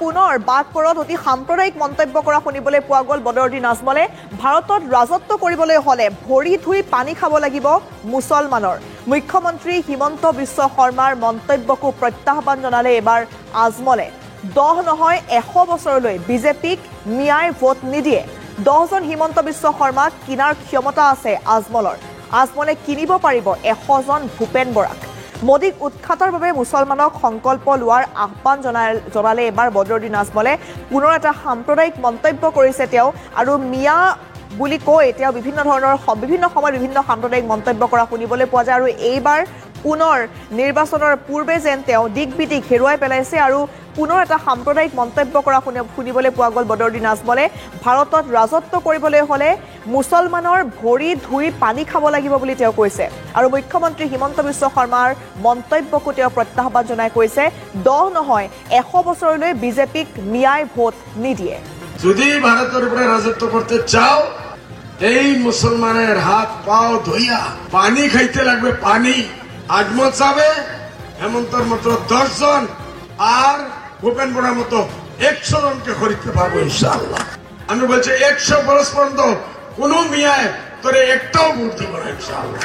পুনৰ বাঘপুৰত অতি সাম্প্ৰদায়িক মন্তব্য কৰা শুনিবলৈ পোৱা গ'ল বদৰুদ্দিন আজমলে। ভাৰতত ৰাজত্ব কৰিবলৈ হ'লে ভৰি ধুই পানী খাব লাগিব মুছলমানৰ। মুখ্যমন্ত্ৰী হিমন্ত বিশ্ব শৰ্মাৰ মন্তব্যকো প্ৰত্যাহ্বান জনালে এইবাৰ আজমলে। 10 নহয় 100 বছৰলৈ বিজেপিক ন্যায় ভোট নিদিয়ে। 10জন হিমন্ত বিশ্ব শৰ্মাক কিনাৰ ক্ষমতা আছে আজমলৰ। আজমলে কিনিব পাৰিব 100জন ভূপেন বৰাক। মোদীক উৎখাতৰ বাবে মুছলমানক সংকল্প লোৱাৰ আহ্বান জনালে এবাৰ বদৰুদ্দিন আজমলে। পুনৰ এটা সাম্প্ৰদায়িক মন্তব্য কৰিছে তেওঁ আৰু মিয়া বুলি কৈ তেওঁ বিভিন্ন সময়ত বিভিন্ন সাম্প্ৰদায়িক মন্তব্য কৰা শুনিবলৈ পোৱা যায়। আৰু এইবাৰ পুনৰ নিৰ্বাচনৰ পূৰ্বে যেন তেওঁ দিক-বিদিক হেৰুৱাই পেলাইছে আৰু পুনৰ এটা সাম্প্ৰদায়িক মন্তব্য কৰা শুনিবলৈ পোৱা গ'ল বদৰুদ্দিন আজমলে। ভাৰতত ৰাজত্ব কৰিবলৈ হ'লে মুছলমানৰ ভৰি ধুই পানী খাব লাগিব বুলি তেওঁ কৈছে। আৰু মুখ্যমন্ত্ৰী হিমন্ত বিশ্ব শৰ্মাৰ মন্তব্যকো তেওঁ প্ৰত্যাহ্বান জনাই কৈছে 10 নহয় 100 বছৰলৈ বিজেপিক ন্যায় ভোট নিদিয়ে। যদি ভারতের উপরে রাজত্ব করতে চাও এই মুসলমানের হাত পাও ধুইয়া পানি খাইতে লাগবে। পানি আজমত যাবে হেমন্তর মতো 10 জন আর ভূপেন বড়ার মতো 100 জনকে খরিদতে পারবো ইনশাআল্লাহ। আমি বলছি 100 বছর পর্যন্ত কোন মিয়ায় তোরে একটাও ভোট দিব না ইনশাআল্লাহ।